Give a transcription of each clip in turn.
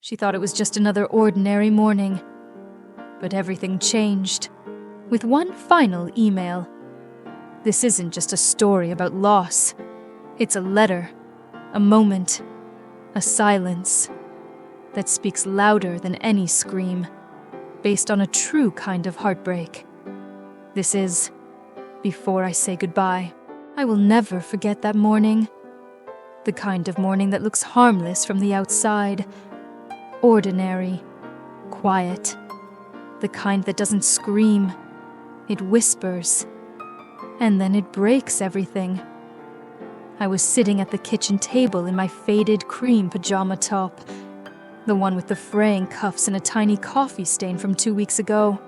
She thought it was just another ordinary morning. But everything changed, with one final email. This isn't just a story about loss. It's a letter, a moment, a silence that speaks louder than any scream, based on a true kind of heartbreak. This is Before I Say Goodbye. I will never forget that morning. The kind of morning that looks harmless from the outside. Ordinary, quiet. The kind that doesn't scream. It whispers. And then it breaks everything. I was sitting at the kitchen table in my faded cream pajama top, the one with the fraying cuffs and a tiny coffee stain from 2 weeks ago.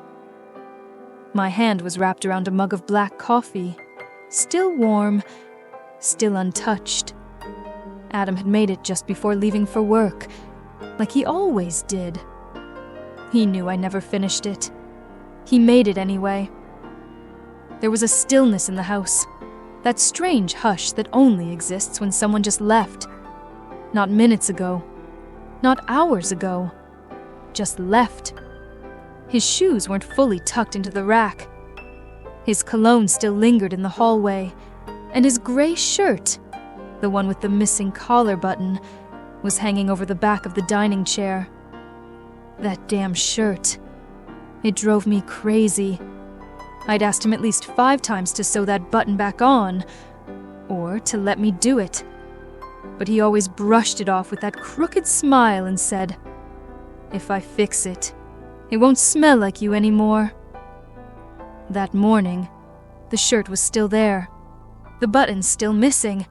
My hand was wrapped around a mug of black coffee, still warm, still untouched. Adam had made it just before leaving for work, like he always did. He knew I never finished it. He made it anyway. There was a stillness in the house, that strange hush that only exists when someone just left. Not minutes ago, not hours ago, just left. His shoes weren't fully tucked into the rack. His cologne still lingered in the hallway, and his gray shirt, the one with the missing collar button, was hanging over the back of the dining chair. That damn shirt. It drove me crazy. I'd asked him at least 5 times to sew that button back on, or to let me do it. But he always brushed it off with that crooked smile and said, "If I fix it, it won't smell like you anymore." That morning, the shirt was still there, the button still missing,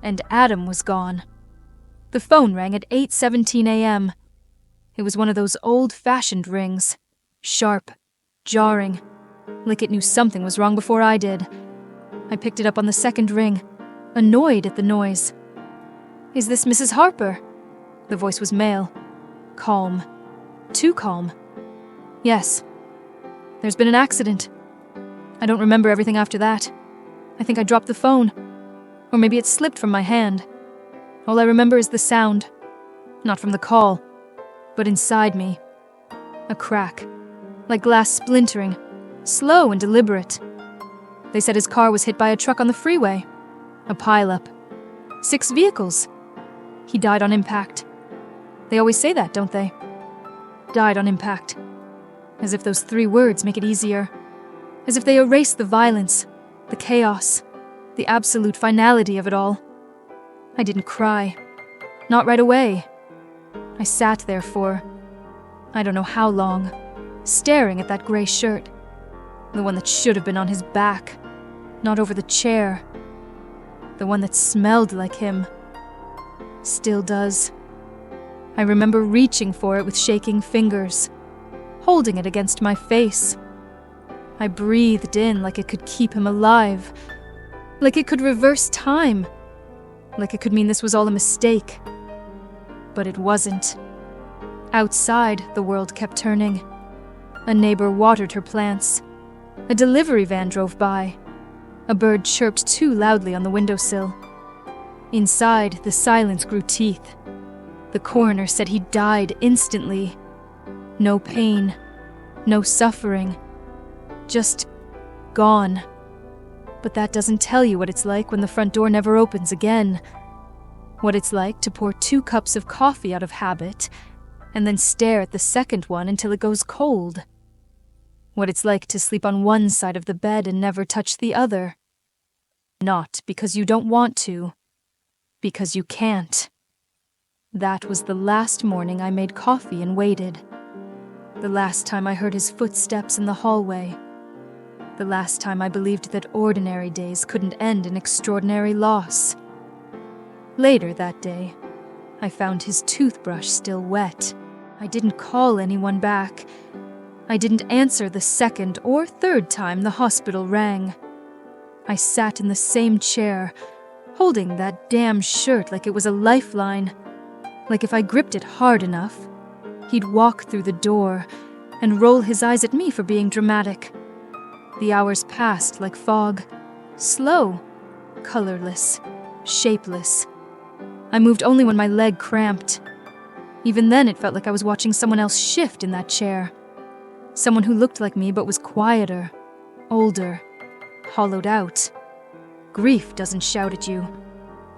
and Adam was gone. The phone rang at 8:17 a.m. It was one of those old-fashioned rings, sharp, jarring, like it knew something was wrong before I did. I picked it up on the second ring, annoyed at the noise. "Is this Mrs. Harper?" The voice was male. Calm. Too calm. "Yes. There's been an accident. I don't remember everything after that. I think I dropped the phone. Or maybe it slipped from my hand. All I remember is the sound. Not from the call, but inside me. A crack, like glass splintering, slow and deliberate. They said his car was hit by a truck on the freeway. A pileup. 6 vehicles. He died on impact. They always say that, don't they? Died on impact. As if those 3 words make it easier. As if they erase the violence, the chaos, the absolute finality of it all. I didn't cry. Not right away. I sat there for, I don't know how long, staring at that gray shirt. The one that should have been on his back, not over the chair. The one that smelled like him. Still does. I remember reaching for it with shaking fingers, holding it against my face. I breathed in like it could keep him alive, like it could reverse time, like it could mean this was all a mistake. But it wasn't. Outside, the world kept turning. A neighbor watered her plants. A delivery van drove by. A bird chirped too loudly on the windowsill. Inside, the silence grew teeth. The coroner said he died instantly. No pain, no suffering, just gone. But that doesn't tell you what it's like when the front door never opens again. What it's like to pour 2 cups of coffee out of habit, and then stare at the second one until it goes cold. What it's like to sleep on one side of the bed and never touch the other. Not because you don't want to, because you can't. That was the last morning I made coffee and waited. The last time I heard his footsteps in the hallway. The last time I believed that ordinary days couldn't end in extraordinary loss. Later that day, I found his toothbrush still wet. I didn't call anyone back. I didn't answer the 2nd or 3rd time the hospital rang. I sat in the same chair, holding that damn shirt like it was a lifeline. Like if I gripped it hard enough, he'd walk through the door and roll his eyes at me for being dramatic. The hours passed like fog, slow, colorless, shapeless. I moved only when my leg cramped. Even then, it felt like I was watching someone else shift in that chair. Someone who looked like me but was quieter, older, hollowed out. Grief doesn't shout at you.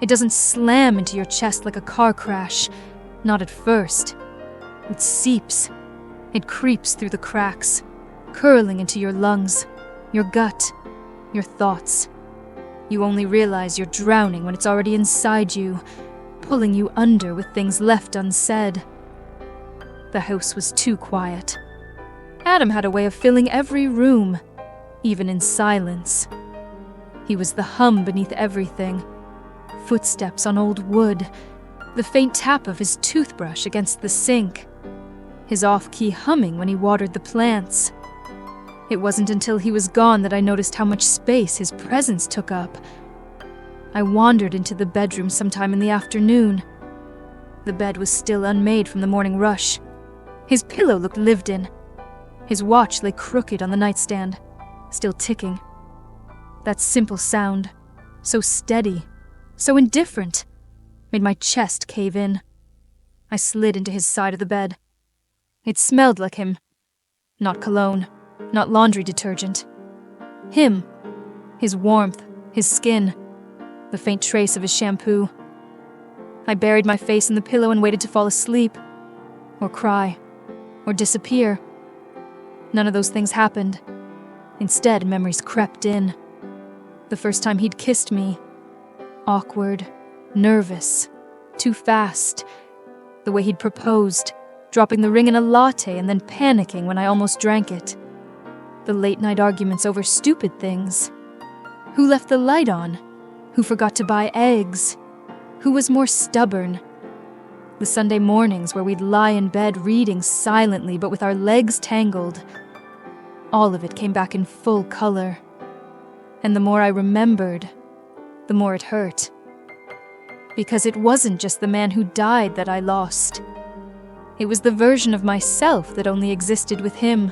It doesn't slam into your chest like a car crash. Not at first. It seeps. It creeps through the cracks, curling into your lungs, your gut, your thoughts. You only realize you're drowning when it's already inside you, pulling you under with things left unsaid. The house was too quiet. Adam had a way of filling every room, even in silence. He was the hum beneath everything. Footsteps on old wood, the faint tap of his toothbrush against the sink, his off-key humming when he watered the plants. It wasn't until he was gone that I noticed how much space his presence took up. I wandered into the bedroom sometime in the afternoon. The bed was still unmade from the morning rush. His pillow looked lived in. His watch lay crooked on the nightstand, still ticking. That simple sound, so steady, so indifferent, made my chest cave in. I slid into his side of the bed. It smelled like him. Not cologne, not laundry detergent. Him. His warmth, his skin, the faint trace of his shampoo. I buried my face in the pillow and waited to fall asleep, or cry, or disappear. None of those things happened. Instead, memories crept in. The first time he'd kissed me. Awkward, nervous, too fast. The way he'd proposed, dropping the ring in a latte and then panicking when I almost drank it. The late-night arguments over stupid things. Who left the light on? Who forgot to buy eggs? Who was more stubborn? The Sunday mornings where we'd lie in bed reading silently but with our legs tangled. All of it came back in full color. And the more I remembered, the more it hurt. Because it wasn't just the man who died that I lost. It was the version of myself that only existed with him.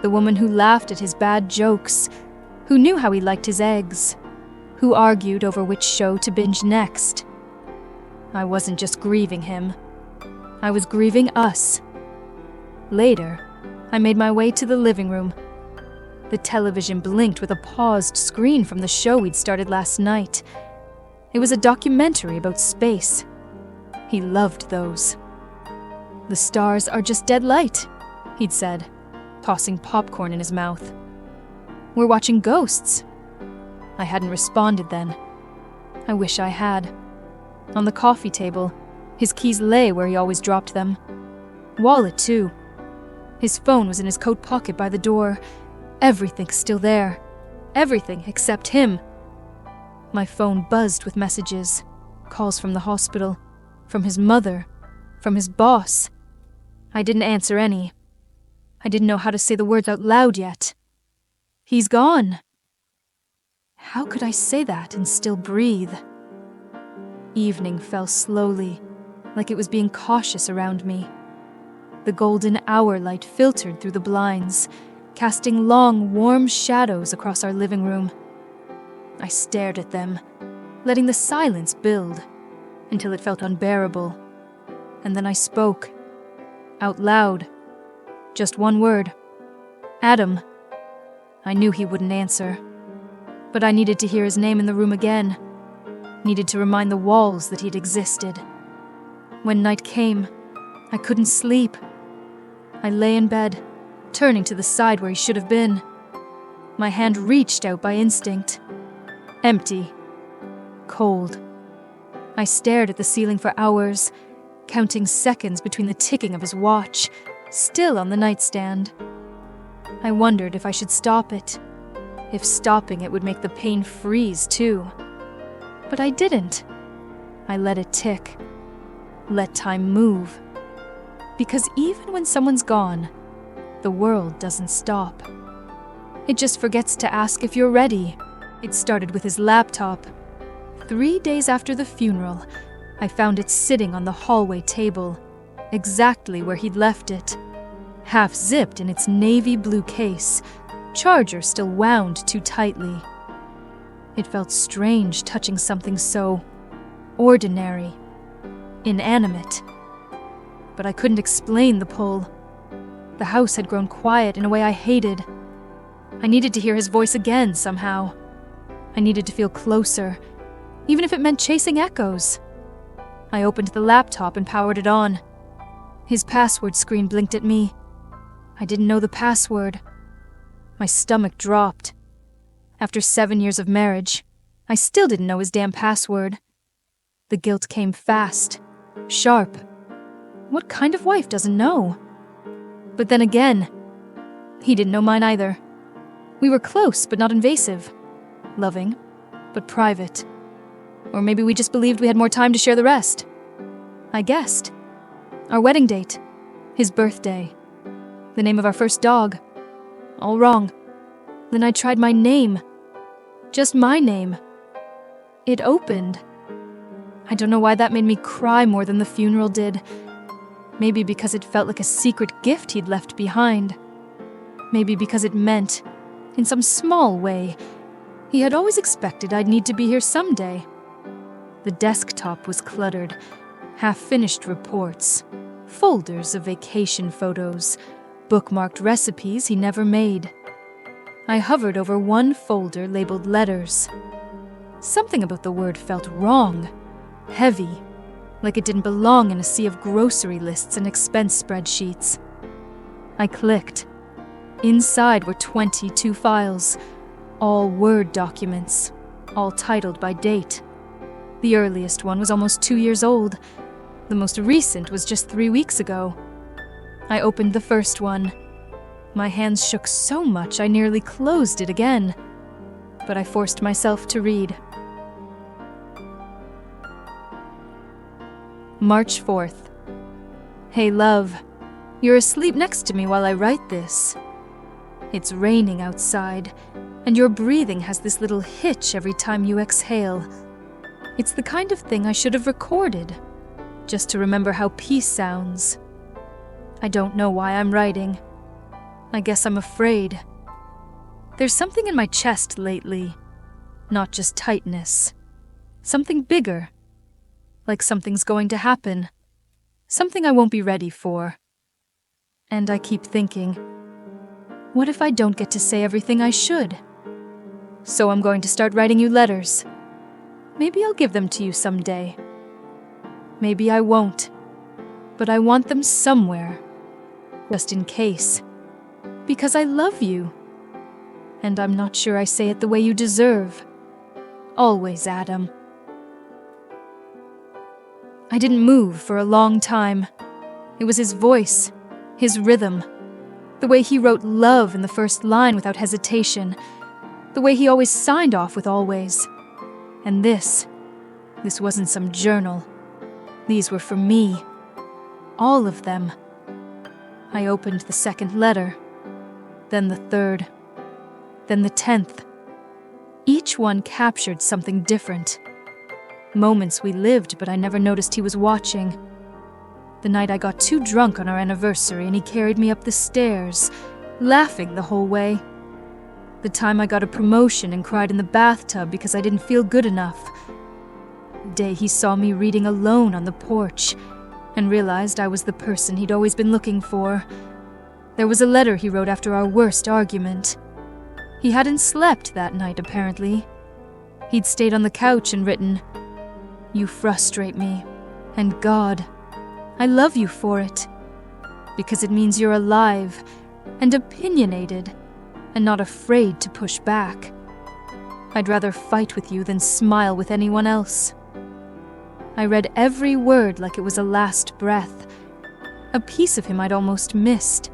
The woman who laughed at his bad jokes, who knew how he liked his eggs, who argued over which show to binge next. I wasn't just grieving him. I was grieving us. Later, I made my way to the living room. The television blinked with a paused screen from the show we'd started last night. It was a documentary about space. He loved those. "The stars are just dead light," he'd said, tossing popcorn in his mouth. "We're watching ghosts." I hadn't responded then. I wish I had. On the coffee table, his keys lay where he always dropped them. Wallet, too. His phone was in his coat pocket by the door. Everything's still there. Everything except him. My phone buzzed with messages. Calls from the hospital. From his mother. From his boss. I didn't answer any. I didn't know how to say the words out loud yet. He's gone. How could I say that and still breathe? Evening fell slowly, like it was being cautious around me. The golden hour light filtered through the blinds, casting long, warm shadows across our living room. I stared at them, letting the silence build, until it felt unbearable. And then I spoke, out loud. Just one word. "Adam." I knew he wouldn't answer, but I needed to hear his name in the room again. Needed to remind the walls that he'd existed. When night came, I couldn't sleep. I lay in bed, turning to the side where he should have been. My hand reached out by instinct. Empty. Cold. I stared at the ceiling for hours, counting seconds between the ticking of his watch, still on the nightstand. I wondered if I should stop it, if stopping it would make the pain freeze too. But I didn't. I let it tick. Let time move. Because even when someone's gone, the world doesn't stop. It just forgets to ask if you're ready. It started with his laptop. 3 days after the funeral, I found it sitting on the hallway table, exactly where he'd left it. Half zipped in its navy blue case, charger still wound too tightly. It felt strange touching something so ordinary, inanimate. but I couldn't explain the pull. The house had grown quiet in a way I hated. I needed to hear his voice again somehow. I needed to feel closer, even if it meant chasing echoes. I opened the laptop and powered it on. His password screen blinked at me. I didn't know the password. My stomach dropped. After 7 years of marriage, I still didn't know his damn password. The guilt came fast, sharp. What kind of wife doesn't know? But then again, he didn't know mine either. We were close, but not invasive. Loving, but private. Or maybe we just believed we had more time to share the rest. I guessed. Our wedding date. His birthday. The name of our first dog. All wrong. Then I tried my name. Just my name. It opened. I don't know why that made me cry more than the funeral did. Maybe because it felt like a secret gift he'd left behind. Maybe because it meant, in some small way, he had always expected I'd need to be here someday. The desktop was cluttered, half-finished reports, folders of vacation photos, bookmarked recipes he never made. I hovered over one folder labeled letters. Something about the word felt wrong, heavy, like it didn't belong in a sea of grocery lists and expense spreadsheets. I clicked. Inside were 22 files, all Word documents, all titled by date. The earliest one was almost 2 years old. The most recent was just 3 weeks ago. I opened the first one. My hands shook so much I nearly closed it again, but I forced myself to read. March 4th. Hey love, you're asleep next to me while I write this. It's raining outside, and your breathing has this little hitch every time you exhale. It's the kind of thing I should have recorded, just to remember how peace sounds. I don't know why I'm writing. I guess I'm afraid. There's something in my chest lately, not just tightness. Something bigger, like something's going to happen, something I won't be ready for. And I keep thinking, what if I don't get to say everything I should? So I'm going to start writing you letters. Maybe I'll give them to you someday. Maybe I won't, but I want them somewhere, just in case. Because I love you. And I'm not sure I say it the way you deserve. Always, Adam. I didn't move for a long time. It was his voice, his rhythm, the way he wrote love in the first line without hesitation, the way he always signed off with always. And this wasn't some journal. These were for me. All of them. I opened the second letter, then the third, then the 10th. Each one captured something different. Moments we lived, but I never noticed he was watching. The night I got too drunk on our anniversary and he carried me up the stairs, laughing the whole way. The time I got a promotion and cried in the bathtub because I didn't feel good enough. The day he saw me reading alone on the porch and realized I was the person he'd always been looking for. There was a letter he wrote after our worst argument. He hadn't slept that night, apparently. He'd stayed on the couch and written, "You frustrate me, and God, I love you for it, because it means you're alive and opinionated and not afraid to push back. I'd rather fight with you than smile with anyone else." I read every word like it was a last breath, a piece of him I'd almost missed.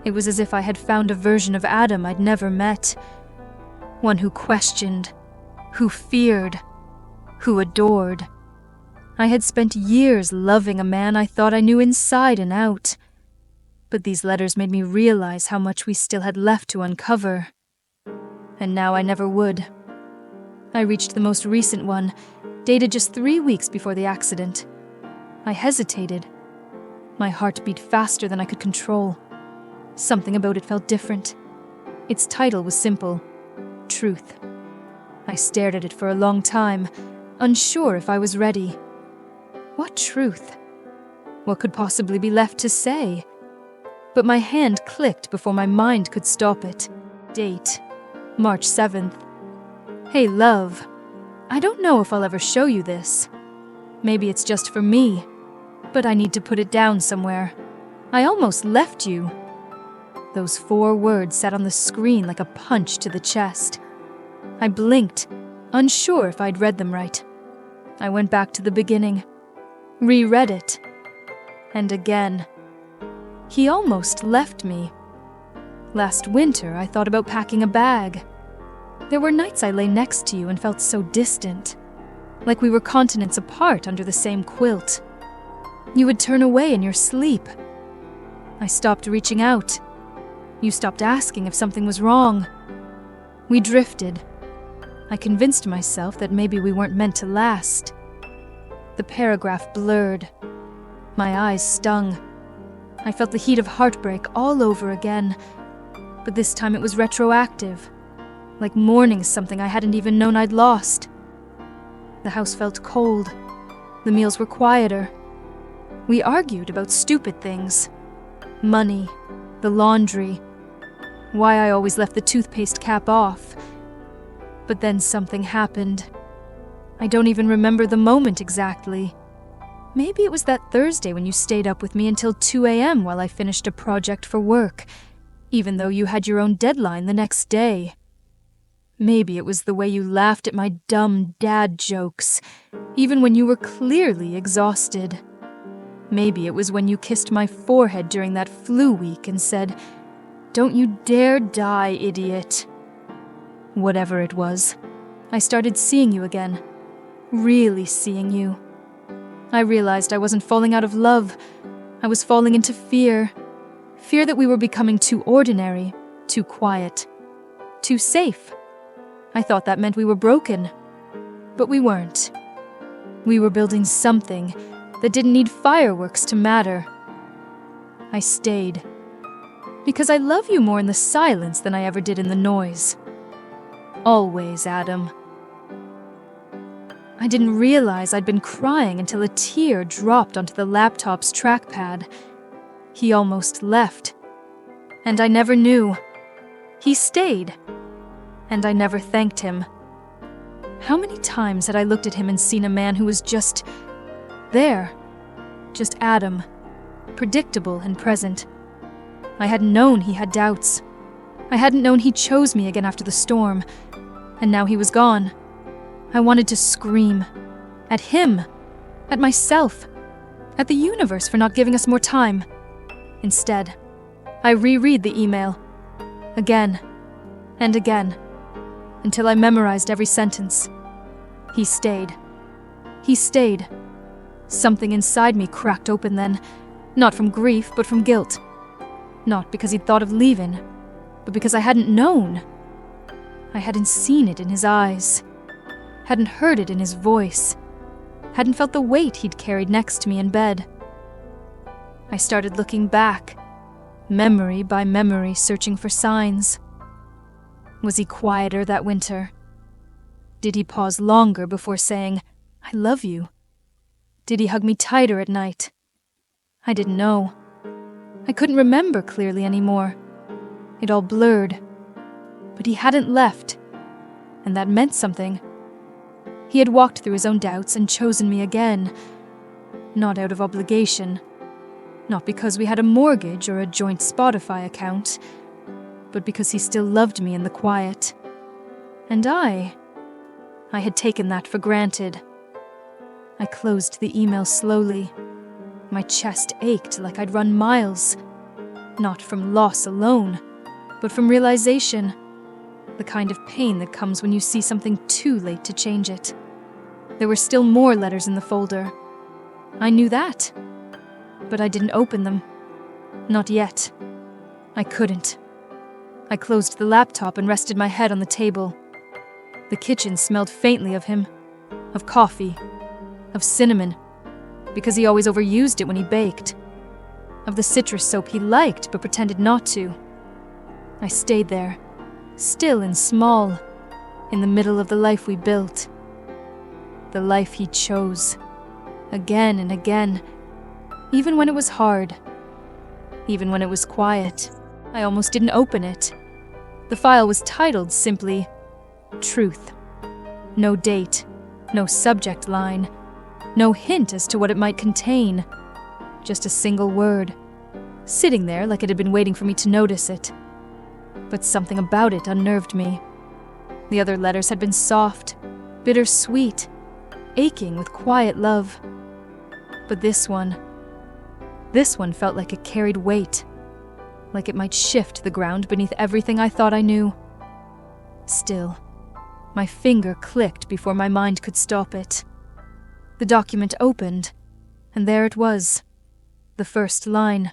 It was as if I had found a version of Adam I'd never met, one who questioned, who feared, who adored. I had spent years loving a man I thought I knew inside and out, but these letters made me realize how much we still had left to uncover. And now I never would. I reached the most recent one, dated just 3 weeks before the accident. I hesitated. My heart beat faster than I could control. Something about it felt different. Its title was simple, Truth. I stared at it for a long time, unsure if I was ready. What truth? What could possibly be left to say? But my hand clicked before my mind could stop it. Date, March 7th. Hey, love. I don't know if I'll ever show you this. Maybe it's just for me, but I need to put it down somewhere. I almost left you. Those 4 words sat on the screen like a punch to the chest. I blinked, unsure if I'd read them right. I went back to the beginning, reread it, and again. He almost left me. Last winter, I thought about packing a bag. There were nights I lay next to you and felt so distant, like we were continents apart under the same quilt. You would turn away in your sleep. I stopped reaching out. You stopped asking if something was wrong. We drifted. I convinced myself that maybe we weren't meant to last. The paragraph blurred. My eyes stung. I felt the heat of heartbreak all over again, but this time it was retroactive, like mourning something I hadn't even known I'd lost. The house felt cold. The meals were quieter. We argued about stupid things. Money, the laundry, why I always left the toothpaste cap off. But then something happened. I don't even remember the moment exactly. Maybe it was that Thursday when you stayed up with me until 2 a.m. while I finished a project for work, even though you had your own deadline the next day. Maybe it was the way you laughed at my dumb dad jokes, even when you were clearly exhausted. Maybe it was when you kissed my forehead during that flu week and said, "Don't you dare die, idiot." Whatever it was, I started seeing you again, really seeing you. I realized I wasn't falling out of love. I was falling into fear. Fear that we were becoming too ordinary, too quiet, too safe. I thought that meant we were broken. But we weren't. We were building something that didn't need fireworks to matter. I stayed. Because I love you more in the silence than I ever did in the noise. Always, Adam. I didn't realize I'd been crying until a tear dropped onto the laptop's trackpad. He almost left. And I never knew. He stayed. And I never thanked him. How many times had I looked at him and seen a man who was just there? Just Adam. Predictable and present. I hadn't known he had doubts. I hadn't known he chose me again after the storm. And now he was gone. I wanted to scream. At him. At myself. At the universe for not giving us more time. Instead, I reread the email. Again. And again. Until I memorized every sentence. He stayed. He stayed. Something inside me cracked open then. Not from grief, but from guilt. Not because he'd thought of leaving, but because I hadn't known. I hadn't seen it in his eyes. Hadn't heard it in his voice. Hadn't felt the weight he'd carried next to me in bed. I started looking back, memory by memory, searching for signs. Was he quieter that winter? Did he pause longer before saying, "I love you"? Did he hug me tighter at night? I didn't know. I couldn't remember clearly anymore. It all blurred. But he hadn't left, and that meant something. He had walked through his own doubts and chosen me again. Not out of obligation. Not because we had a mortgage or a joint Spotify account, but because he still loved me in the quiet. And I had taken that for granted. I closed the email slowly. My chest ached like I'd run miles. Not from loss alone, but from realization. The kind of pain that comes when you see something too late to change it. There were still more letters in the folder. I knew that. But I didn't open them. Not yet. I couldn't. I closed the laptop and rested my head on the table. The kitchen smelled faintly of him. Of coffee. Of cinnamon. Because he always overused it when he baked. Of the citrus soap he liked but pretended not to. I stayed there. Still and small, in the middle of the life we built. The life he chose. Again and again. Even when it was hard. Even when it was quiet. I almost didn't open it. The file was titled simply, Truth. No date, no subject line, no hint as to what it might contain. Just a single word, sitting there like it had been waiting for me to notice it. But something about it unnerved me. The other letters had been soft, bittersweet, aching with quiet love. But this one felt like it carried weight, like it might shift the ground beneath everything I thought I knew. Still, my finger clicked before my mind could stop it. The document opened, and there it was, the first line.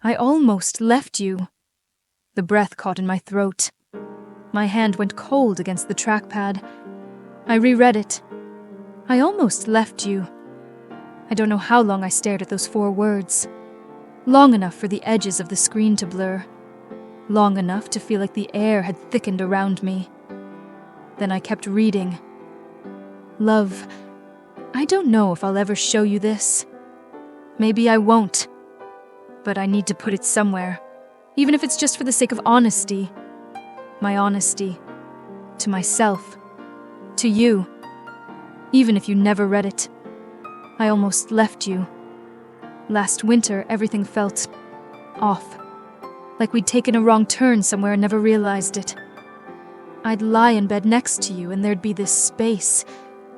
I almost left you. The breath caught in my throat. My hand went cold against the trackpad. I reread it. I almost left you. I don't know how long I stared at those 4 words. Long enough for the edges of the screen to blur. Long enough to feel like the air had thickened around me. Then I kept reading. Love, I don't know if I'll ever show you this. Maybe I won't. But I need to put it somewhere, even if it's just for the sake of honesty. My honesty. To myself. To you. Even if you never read it. I almost left you. Last winter, everything felt off. Like we'd taken a wrong turn somewhere and never realized it. I'd lie in bed next to you and there'd be this space,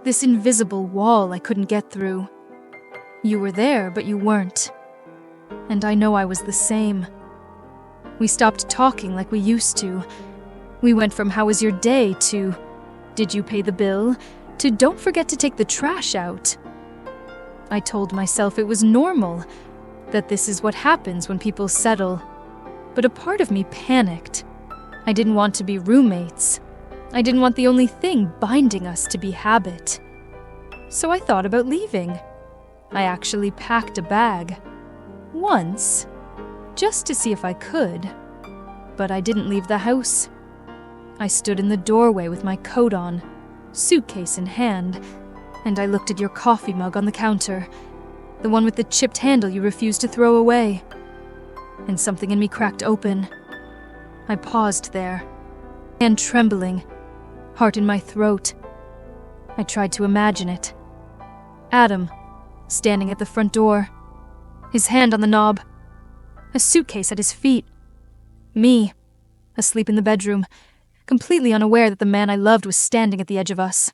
this invisible wall I couldn't get through. You were there, but you weren't. And I know I was the same. We stopped talking like we used to. We went from how was your day to did you pay the bill to don't forget to take the trash out. I told myself it was normal, that this is what happens when people settle. But a part of me panicked. I didn't want to be roommates. I didn't want the only thing binding us to be habit. So I thought about leaving. I actually packed a bag. Once. Just to see if I could. But I didn't leave the house. I stood in the doorway with my coat on, suitcase in hand, and I looked at your coffee mug on the counter, the one with the chipped handle you refused to throw away. And something in me cracked open. I paused there, hand trembling, heart in my throat. I tried to imagine it. Adam, standing at the front door, his hand on the knob, a suitcase at his feet. Me, asleep in the bedroom, completely unaware that the man I loved was standing at the edge of us.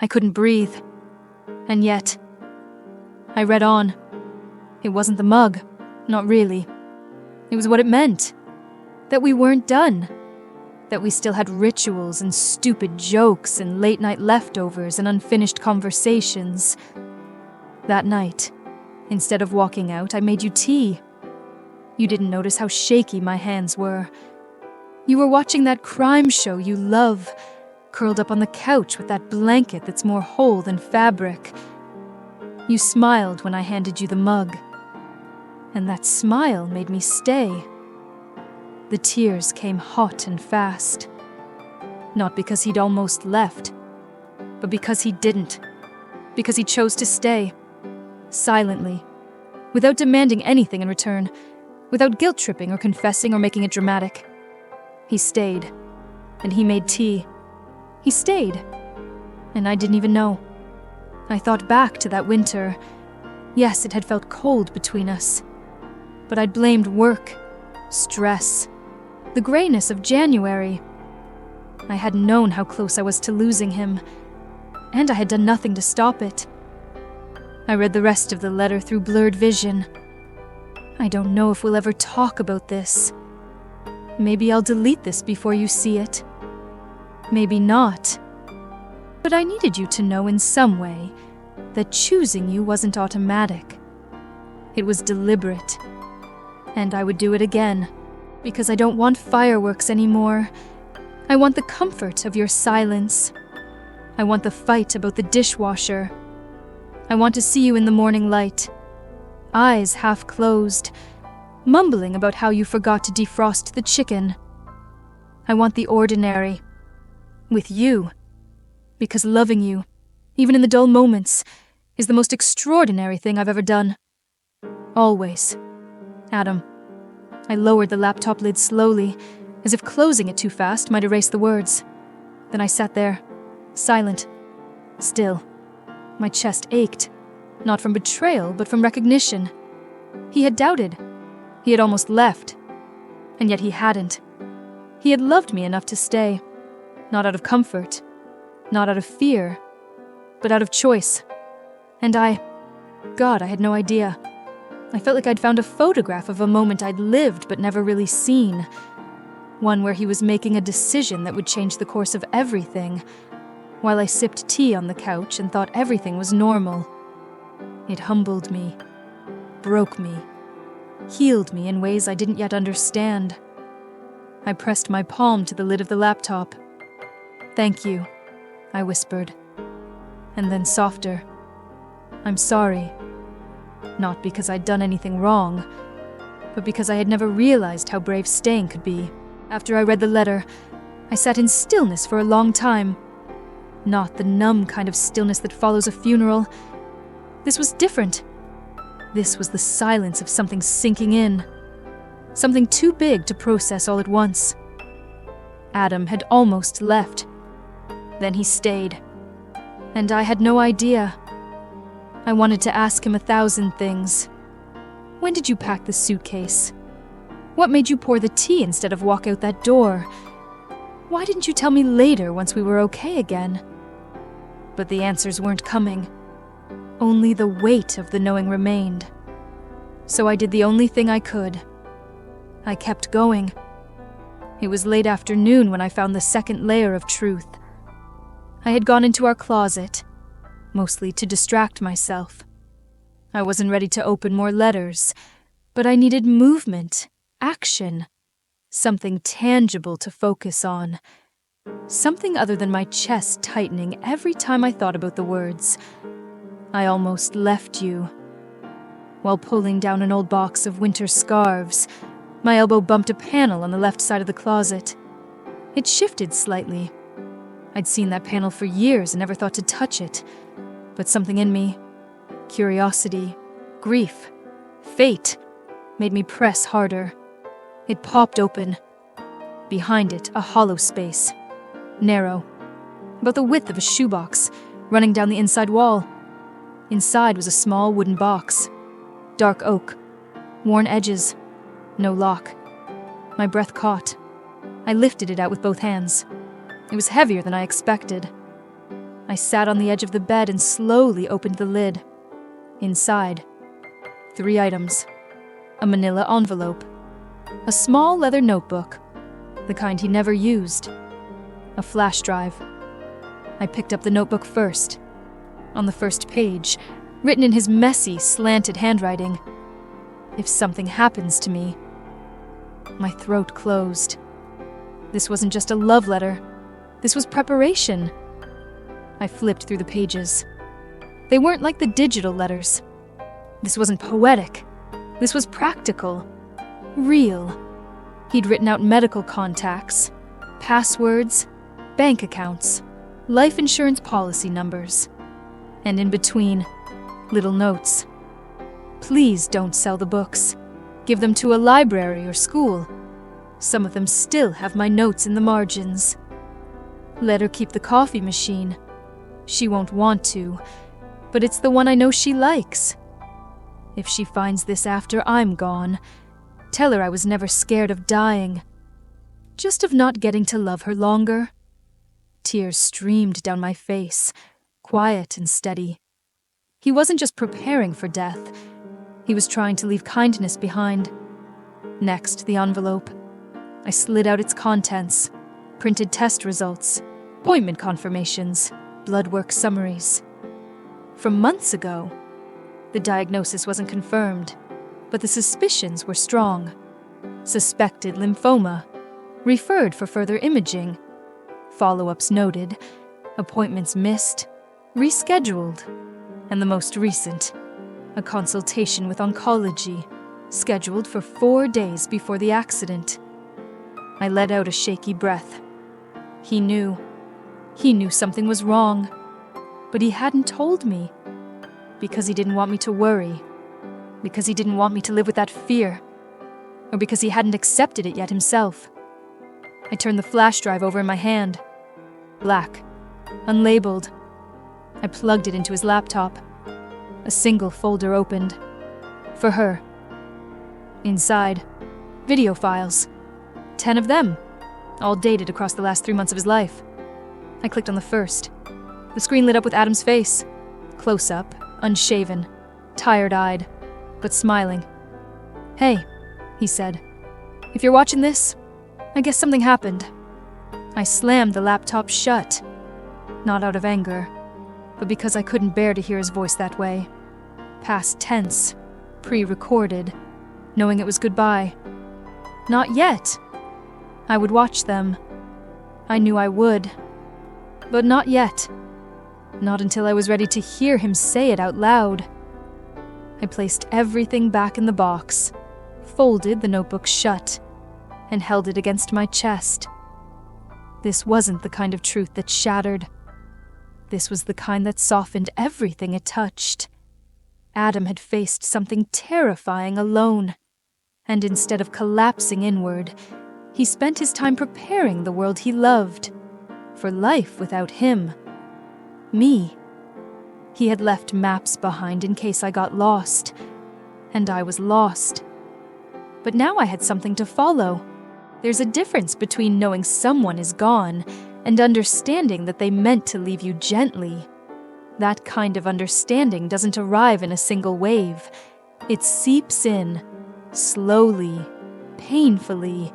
I couldn't breathe. And yet, I read on. It wasn't the mug, not really. It was what it meant. That we weren't done. That we still had rituals and stupid jokes and late-night leftovers and unfinished conversations. That night, instead of walking out, I made you tea. You didn't notice how shaky my hands were. You were watching that crime show you love, curled up on the couch with that blanket that's more whole than fabric. You smiled when I handed you the mug. And that smile made me stay. The tears came hot and fast. Not because he'd almost left, but because he didn't. Because he chose to stay. Silently. Without demanding anything in return. Without guilt-tripping or confessing or making it dramatic. He stayed. And he made tea. He stayed. And I didn't even know. I thought back to that winter. Yes, it had felt cold between us. But I'd blamed work, stress, the grayness of January. I had known how close I was to losing him, and I had done nothing to stop it. I read the rest of the letter through blurred vision. I don't know if we'll ever talk about this. Maybe I'll delete this before you see it. Maybe not. But I needed you to know in some way that choosing you wasn't automatic. It was deliberate. And I would do it again, because I don't want fireworks anymore. I want the comfort of your silence. I want the fight about the dishwasher. I want to see you in the morning light, eyes half closed, mumbling about how you forgot to defrost the chicken. I want the ordinary, with you, because loving you, even in the dull moments, is the most extraordinary thing I've ever done. Always. Adam. I lowered the laptop lid slowly, as if closing it too fast might erase the words. Then I sat there, silent, still. My chest ached, not from betrayal, but from recognition. He had doubted. He had almost left. And yet he hadn't. He had loved me enough to stay, not out of comfort, not out of fear, but out of choice. And God, I had no idea. I felt like I'd found a photograph of a moment I'd lived but never really seen. One where he was making a decision that would change the course of everything, while I sipped tea on the couch and thought everything was normal. It humbled me, broke me, healed me in ways I didn't yet understand. I pressed my palm to the lid of the laptop. "Thank you," I whispered. And then softer. "I'm sorry." Not because I'd done anything wrong, but because I had never realized how brave staying could be. After I read the letter, I sat in stillness for a long time. Not the numb kind of stillness that follows a funeral. This was different. This was the silence of something sinking in. Something too big to process all at once. Adam had almost left. Then he stayed. And I had no idea. I wanted to ask him 1,000 things. When did you pack the suitcase? What made you pour the tea instead of walk out that door? Why didn't you tell me later once we were okay again? But the answers weren't coming. Only the weight of the knowing remained. So I did the only thing I could. I kept going. It was late afternoon when I found the second layer of truth. I had gone into our closet, mostly to distract myself. I wasn't ready to open more letters, but I needed movement, action, something tangible to focus on. Something other than my chest tightening every time I thought about the words. I almost left you. While pulling down an old box of winter scarves, my elbow bumped a panel on the left side of the closet. It shifted slightly. I'd seen that panel for years and never thought to touch it. But something in me, curiosity, grief, fate, made me press harder. It popped open. Behind it, a hollow space. Narrow. About the width of a shoebox, running down the inside wall. Inside was a small wooden box. Dark oak. Worn edges. No lock. My breath caught. I lifted it out with both hands. It was heavier than I expected. I sat on the edge of the bed and slowly opened the lid. Inside, 3 items. A manila envelope. A small leather notebook, the kind he never used. A flash drive. I picked up the notebook first. On the first page, written in his messy, slanted handwriting, "If something happens to me." My throat closed. This wasn't just a love letter. This was preparation. I flipped through the pages. They weren't like the digital letters. This wasn't poetic. This was practical. Real. He'd written out medical contacts, passwords, bank accounts, life insurance policy numbers. And in between, little notes. "Please don't sell the books. Give them to a library or school. Some of them still have my notes in the margins. Let her keep the coffee machine. She won't want to, but it's the one I know she likes. If she finds this after I'm gone, tell her I was never scared of dying. Just of not getting to love her longer." Tears streamed down my face, quiet and steady. He wasn't just preparing for death. He was trying to leave kindness behind. Next, the envelope. I slid out its contents. Printed test results, appointment confirmations, blood work summaries. From months ago, the diagnosis wasn't confirmed, but the suspicions were strong. Suspected lymphoma, referred for further imaging, follow-ups noted, appointments missed, rescheduled, and the most recent, a consultation with oncology, scheduled for 4 days before the accident. I let out a shaky breath. He knew. He knew something was wrong. But he hadn't told me. Because he didn't want me to worry. because he didn't want me to live with that fear, or because he hadn't accepted it yet himself. I turned the flash drive over in my hand. Black, unlabeled. I plugged it into his laptop. A single folder opened. For her. Inside, video files. 10 of them, all dated across the last 3 months of his life. I clicked on the first. The screen lit up with Adam's face. Close up, unshaven, tired-eyed, but smiling. "Hey," he said. "If you're watching this, I guess something happened." I slammed the laptop shut. Not out of anger, but because I couldn't bear to hear his voice that way. Past tense, pre-recorded, knowing it was goodbye. Not yet. I would watch them. I knew I would. But not yet. Not until I was ready to hear him say it out loud. I placed everything back in the box, folded the notebook shut, and held it against my chest. This wasn't the kind of truth that shattered. This was the kind that softened everything it touched. Adam had faced something terrifying alone, and instead of collapsing inward, he spent his time preparing the world he loved for life without him. Me. He had left maps behind in case I got lost, and I was lost. But now I had something to follow. There's a difference between knowing someone is gone and understanding that they meant to leave you gently. That kind of understanding doesn't arrive in a single wave. It seeps in, slowly, painfully,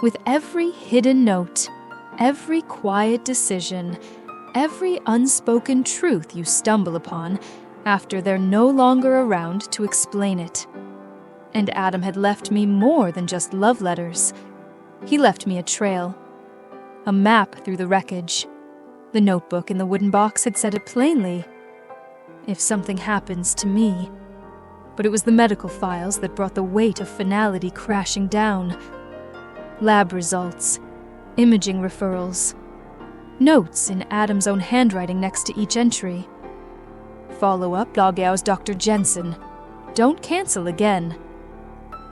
with every hidden note, every quiet decision, every unspoken truth you stumble upon after they're no longer around to explain it. And Adam had left me more than just love letters. He left me a trail, a map through the wreckage. The notebook in the wooden box had said it plainly. If something happens to me. But it was the medical files that brought the weight of finality crashing down. Lab results, imaging referrals, notes in Adam's own handwriting next to each entry. Follow-up Logau's Dr. Jensen. Don't cancel again.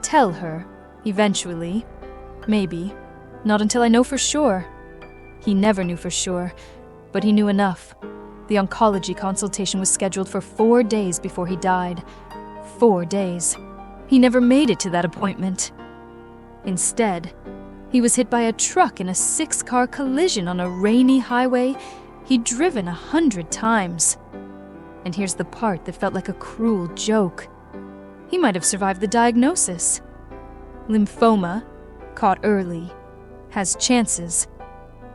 Tell her, eventually. Maybe. Not until I know for sure. He never knew for sure, but he knew enough. The oncology consultation was scheduled for 4 days before he died. 4 days. He never made it to that appointment. Instead, he was hit by a truck in a 6-car collision on a rainy highway he'd driven 100 times. And here's the part that felt like a cruel joke. He might have survived the diagnosis. Lymphoma, caught early, has chances.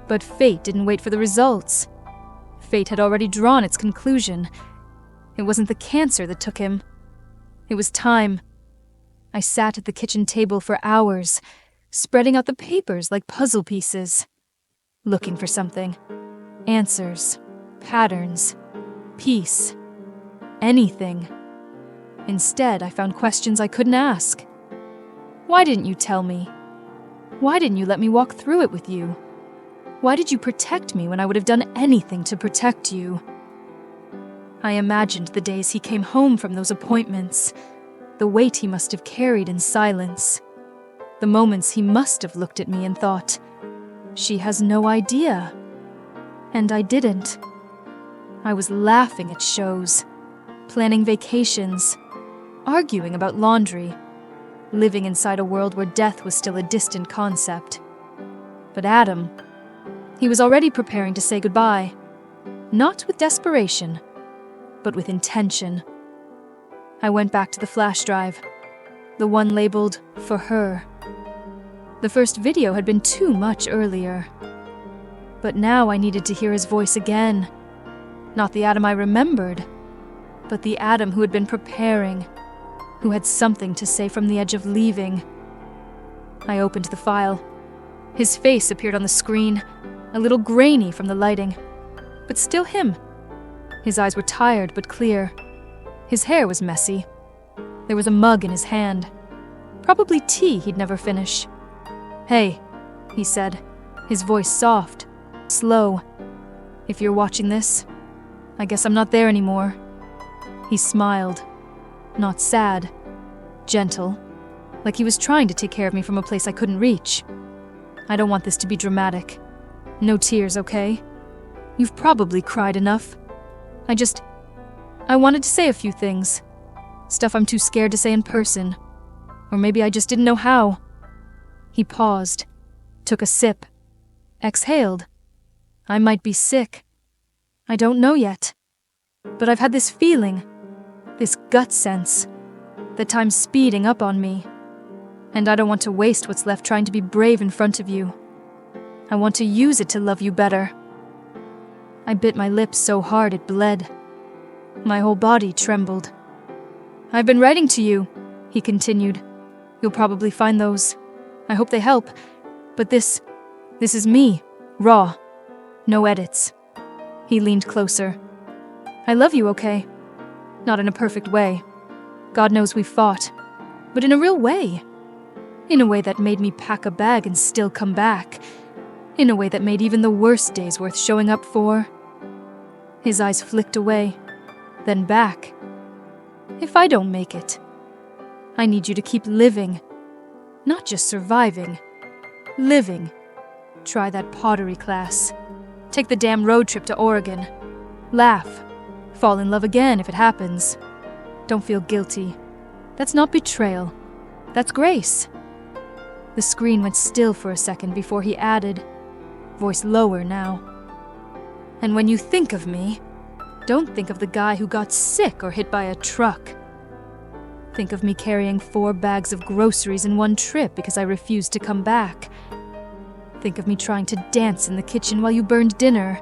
But fate didn't wait for the results. Fate had already drawn its conclusion. It wasn't the cancer that took him. It was time. I sat at the kitchen table for hours, spreading out the papers like puzzle pieces, looking for something. Answers, patterns, peace, anything. Instead, I found questions I couldn't ask. Why didn't you tell me? Why didn't you let me walk through it with you? Why did you protect me when I would have done anything to protect you? I imagined the days he came home from those appointments, the weight he must have carried in silence, the moments he must have looked at me and thought, she has no idea. And I didn't. I was laughing at shows, planning vacations, arguing about laundry, living inside a world where death was still a distant concept. But Adam, he was already preparing to say goodbye, not with desperation, but with intention. I went back to the flash drive, the one labeled "For Her." The first video had been too much earlier. But now I needed to hear his voice again. Not the Adam I remembered, but the Adam who had been preparing, who had something to say from the edge of leaving. I opened the file. His face appeared on the screen, a little grainy from the lighting, but still him. His eyes were tired but clear. His hair was messy. There was a mug in his hand. Probably tea he'd never finish. "Hey," he said, his voice soft, slow. "If you're watching this, I guess I'm not there anymore." He smiled. Not sad, gentle, like he was trying to take care of me from a place I couldn't reach. I don't want this to be dramatic. No tears, okay? You've probably cried enough. I wanted to say a few things. Stuff I'm too scared to say in person. Or maybe I just didn't know how. He paused, took a sip, exhaled. I might be sick. I don't know yet. But I've had this feeling, this gut sense, that time's speeding up on me. And I don't want to waste what's left trying to be brave in front of you. I want to use it to love you better. I bit my lips so hard it bled. My whole body trembled. I've been writing to you, he continued. You'll probably find those. I hope they help. But this is me, raw. No edits. He leaned closer. I love you, okay? Not in a perfect way. God knows we've fought. But in a real way. In a way that made me pack a bag and still come back. In a way that made even the worst days worth showing up for. His eyes flicked away, then back. If I don't make it, I need you to keep living. Not just surviving. Living. Try that pottery class. Take the damn road trip to Oregon. Laugh. Fall in love again if it happens. Don't feel guilty. That's not betrayal. That's grace. The screen went still for a second before he added, voice lower now. And when you think of me, don't think of the guy who got sick or hit by a truck. Think of me carrying 4 bags of groceries in one trip because I refused to come back. Think of me trying to dance in the kitchen while you burned dinner.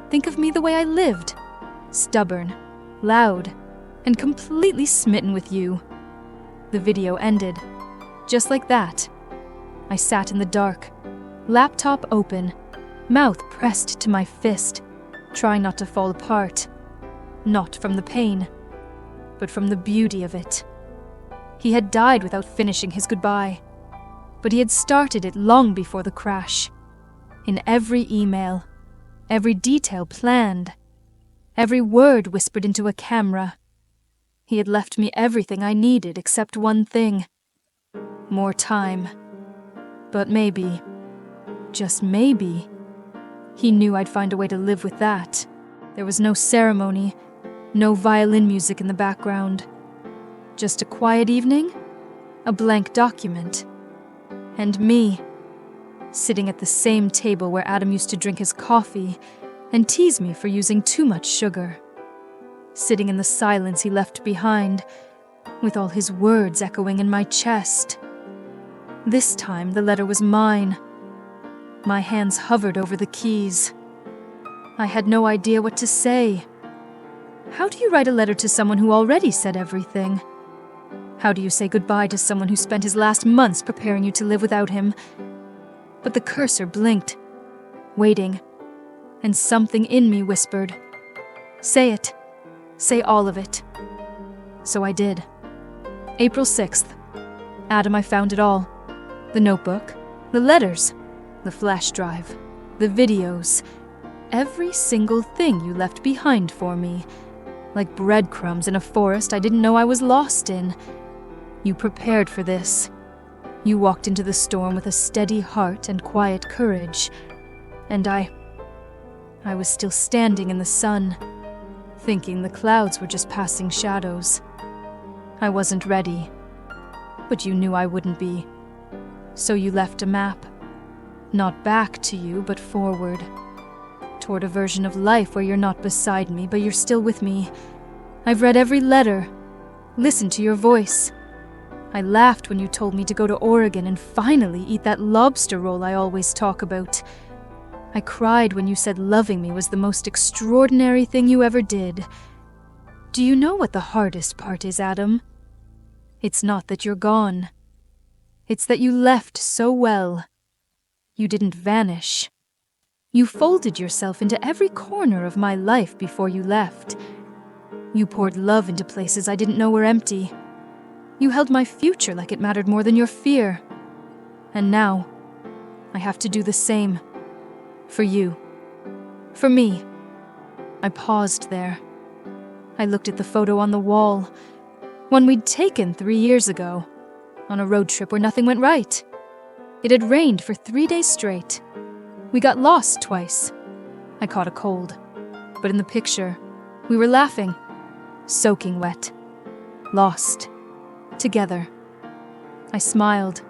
Think of me the way I lived. Stubborn, loud, and completely smitten with you. The video ended. Just like that. I sat in the dark, laptop open, mouth pressed to my fist, trying not to fall apart. Not from the pain, but from the beauty of it. He had died without finishing his goodbye, but he had started it long before the crash. In every email, every detail planned, every word whispered into a camera. He had left me everything I needed except one thing. More time. But maybe, just maybe, he knew I'd find a way to live with that. There was no ceremony, no violin music in the background. Just a quiet evening, a blank document, and me, sitting at the same table where Adam used to drink his coffee and tease me for using too much sugar. Sitting in the silence he left behind, with all his words echoing in my chest. This time the letter was mine. My hands hovered over the keys. I had no idea what to say. How do you write a letter to someone who already said everything? How do you say goodbye to someone who spent his last months preparing you to live without him? But the cursor blinked, waiting, and something in me whispered, say it. Say all of it. So I did. April 6th. Adam, I found it all. The notebook, the letters, the flash drive, the videos, every single thing you left behind for me. Like breadcrumbs in a forest I didn't know I was lost in. You prepared for this. You walked into the storm with a steady heart and quiet courage. And I was still standing in the sun, thinking the clouds were just passing shadows. I wasn't ready, but you knew I wouldn't be. So you left a map. Not back to you, but forward. Toward a version of life where you're not beside me, but you're still with me. I've read every letter, listened to your voice. I laughed when you told me to go to Oregon and finally eat that lobster roll I always talk about. I cried when you said loving me was the most extraordinary thing you ever did. Do you know what the hardest part is, Adam? It's not that you're gone. It's that you left so well. You didn't vanish. You folded yourself into every corner of my life before you left. You poured love into places I didn't know were empty. You held my future like it mattered more than your fear. And now, I have to do the same. For you. For me. I paused there. I looked at the photo on the wall. One we'd taken 3 years ago, on a road trip where nothing went right. It had rained for 3 days straight. We got lost twice. I caught a cold. But in the picture, we were laughing, soaking wet, lost, together. I smiled.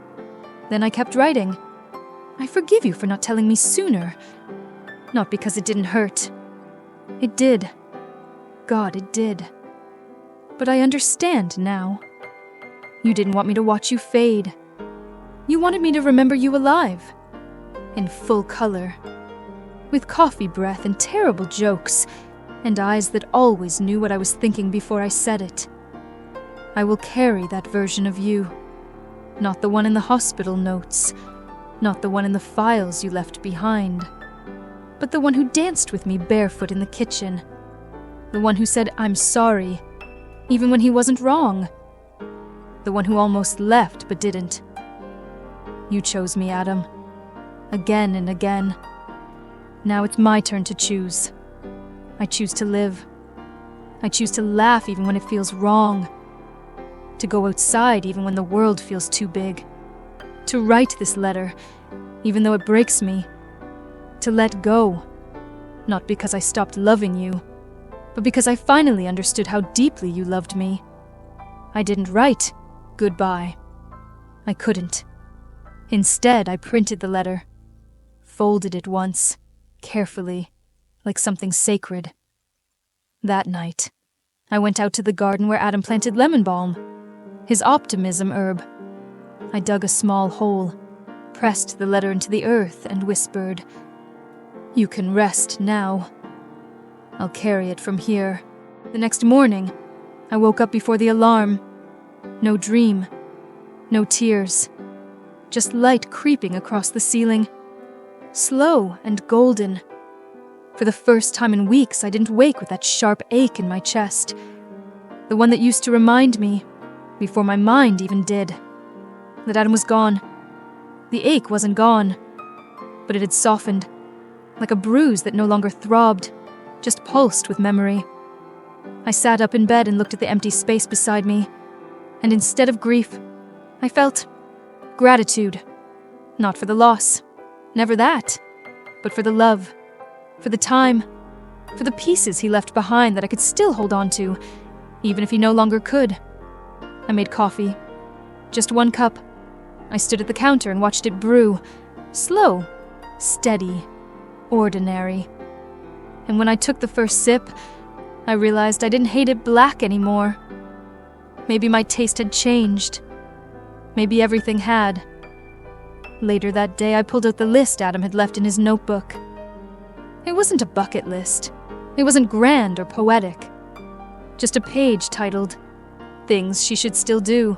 Then I kept writing. I forgive you for not telling me sooner. Not because it didn't hurt. It did. God, it did. But I understand now. You didn't want me to watch you fade. You wanted me to remember you alive, in full color, with coffee breath and terrible jokes, and eyes that always knew what I was thinking before I said it. I will carry that version of you, not the one in the hospital notes, not the one in the files you left behind, but the one who danced with me barefoot in the kitchen, the one who said, "I'm sorry," even when he wasn't wrong, the one who almost left but didn't. You chose me, Adam, again and again. Now it's my turn to choose. I choose to live. I choose to laugh even when it feels wrong. To go outside even when the world feels too big. To write this letter, even though it breaks me. To let go, not because I stopped loving you, but because I finally understood how deeply you loved me. I didn't write goodbye. I couldn't. Instead, I printed the letter, folded it once, carefully, like something sacred. That night, I went out to the garden where Adam planted lemon balm, his optimism herb. I dug a small hole, pressed the letter into the earth, and whispered, "You can rest now. I'll carry it from here." The next morning, I woke up before the alarm. No dream, no tears, just light creeping across the ceiling. Slow and golden. For the first time in weeks, I didn't wake with that sharp ache in my chest. The one that used to remind me, before my mind even did, that Adam was gone. The ache wasn't gone, but it had softened, like a bruise that no longer throbbed, just pulsed with memory. I sat up in bed and looked at the empty space beside me, and instead of grief, I felt gratitude. Not for the loss, never that, but for the love, for the time, for the pieces he left behind that I could still hold on to, even if he no longer could. I made coffee. Just 1 cup. I stood at the counter and watched it brew. Slow, steady, ordinary. And when I took the first sip, I realized I didn't hate it black anymore. Maybe my taste had changed. Maybe everything had. Later that day, I pulled out the list Adam had left in his notebook. It wasn't a bucket list. It wasn't grand or poetic. Just a page titled, "Things She Should Still Do."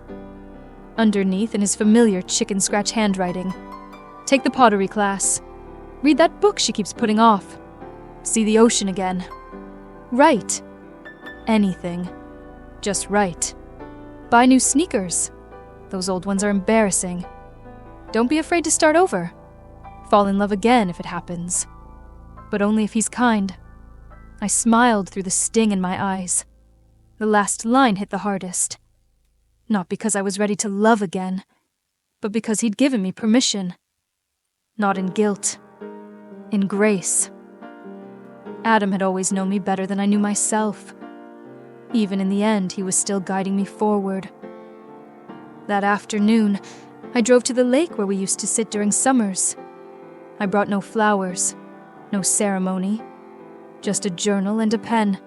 Underneath, in his familiar chicken scratch handwriting, "Take the pottery class. Read that book she keeps putting off. See the ocean again. Write. Anything. Just write. Buy new sneakers. Those old ones are embarrassing. Don't be afraid to start over. Fall in love again if it happens. But only if he's kind." I smiled through the sting in my eyes. The last line hit the hardest. Not because I was ready to love again, but because he'd given me permission. Not in guilt. In grace. Adam had always known me better than I knew myself. Even in the end, he was still guiding me forward. That afternoon, I drove to the lake where we used to sit during summers. I brought no flowers, no ceremony, just a journal and a pen.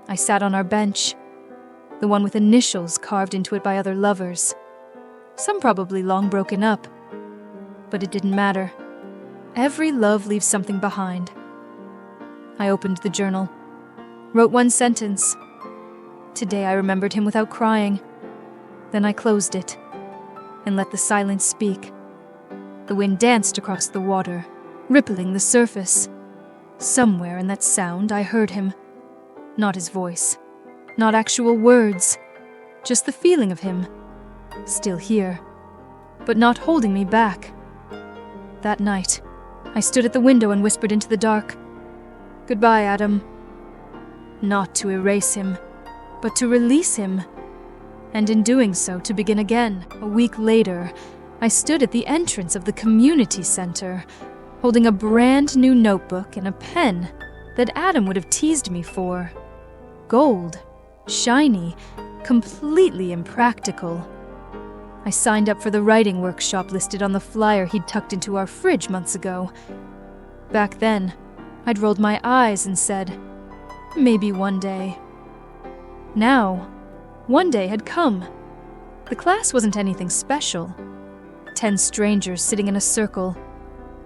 I sat on our bench, the one with initials carved into it by other lovers. Some probably long broken up, but it didn't matter. Every love leaves something behind. I opened the journal, wrote 1 sentence. Today I remembered him without crying. Then I closed it and let the silence speak. The wind danced across the water, rippling the surface. Somewhere in that sound I heard him. Not his voice, not actual words, just the feeling of him. Still here, but not holding me back. That night, I stood at the window and whispered into the dark, "Goodbye, Adam." Not to erase him, but to release him. And in doing so, to begin again. A week later, I stood at the entrance of the community center, holding a brand new notebook and a pen that Adam would have teased me for. Gold, shiny, completely impractical. I signed up for the writing workshop listed on the flyer he'd tucked into our fridge months ago. Back then, I'd rolled my eyes and said, maybe one day. Now, one day had come. The class wasn't anything special. 10 strangers sitting in a circle.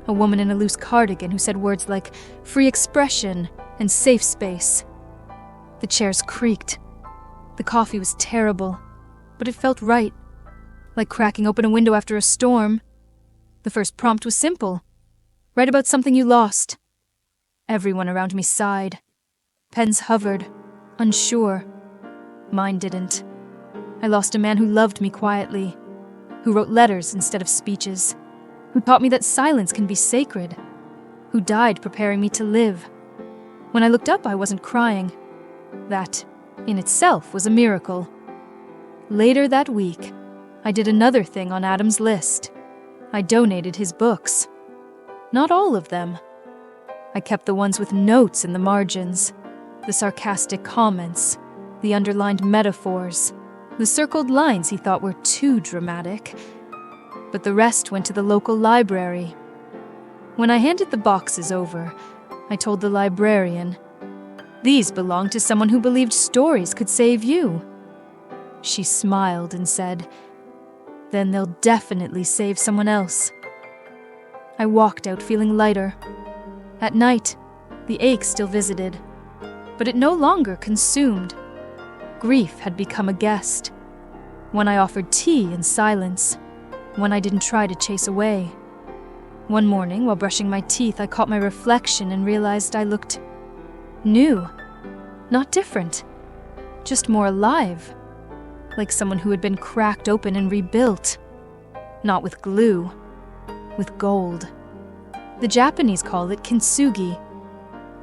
A woman in a loose cardigan who said words like free expression and safe space. The chairs creaked. The coffee was terrible, but it felt right. Like cracking open a window after a storm. The first prompt was simple. Write about something you lost. Everyone around me sighed. Pens hovered, unsure. Mine didn't. I lost a man who loved me quietly, who wrote letters instead of speeches, who taught me that silence can be sacred, who died preparing me to live. When I looked up, I wasn't crying. That, in itself, was a miracle. Later that week, I did another thing on Adam's list. I donated his books. Not all of them. I kept the ones with notes in the margins, the sarcastic comments, the underlined metaphors, the circled lines he thought were too dramatic. But the rest went to the local library. When I handed the boxes over, I told the librarian, "These belong to someone who believed stories could save you." She smiled and said, "Then they'll definitely save someone else." I walked out feeling lighter. At night, the ache still visited, but it no longer consumed. Grief had become a guest. One I offered tea in silence, one I didn't try to chase away. One morning, while brushing my teeth, I caught my reflection and realized I looked new, not different, just more alive, like someone who had been cracked open and rebuilt, not with glue, with gold. The Japanese call it kintsugi,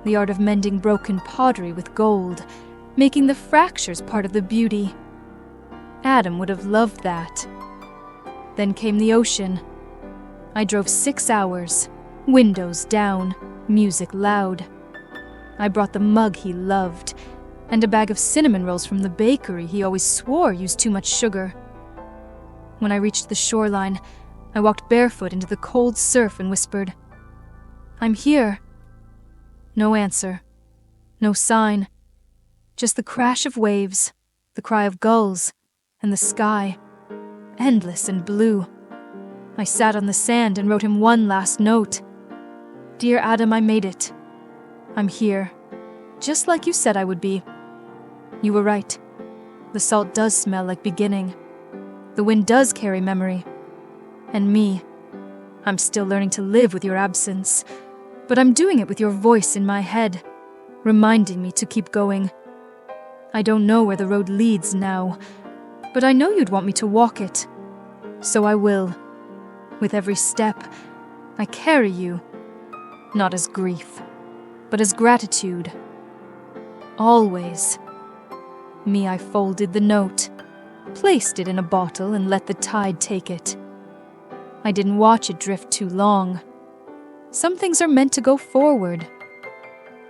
the art of mending broken pottery with gold, making the fractures part of the beauty. Adam would have loved that. Then came the ocean. I drove 6 hours, windows down, music loud. I brought the mug he loved, and a bag of cinnamon rolls from the bakery he always swore used too much sugar. When I reached the shoreline, I walked barefoot into the cold surf and whispered, "I'm here." No answer, no sign, just the crash of waves, the cry of gulls, and the sky, endless and blue. I sat on the sand and wrote him one last note. "Dear Adam, I made it. I'm here, just like you said I would be. You were right. The salt does smell like beginning. The wind does carry memory. And me, I'm still learning to live with your absence, but I'm doing it with your voice in my head, reminding me to keep going. I don't know where the road leads now, but I know you'd want me to walk it. So I will. With every step, I carry you, not as grief, but as gratitude. Always." Me, I folded the note, placed it in a bottle, and let the tide take it. I didn't watch it drift too long. Some things are meant to go forward.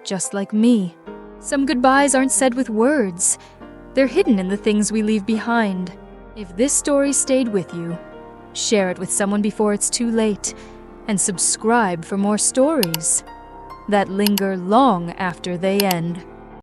Just like me, some goodbyes aren't said with words. They're hidden in the things we leave behind. If this story stayed with you, share it with someone before it's too late, and subscribe for more stories that linger long after they end.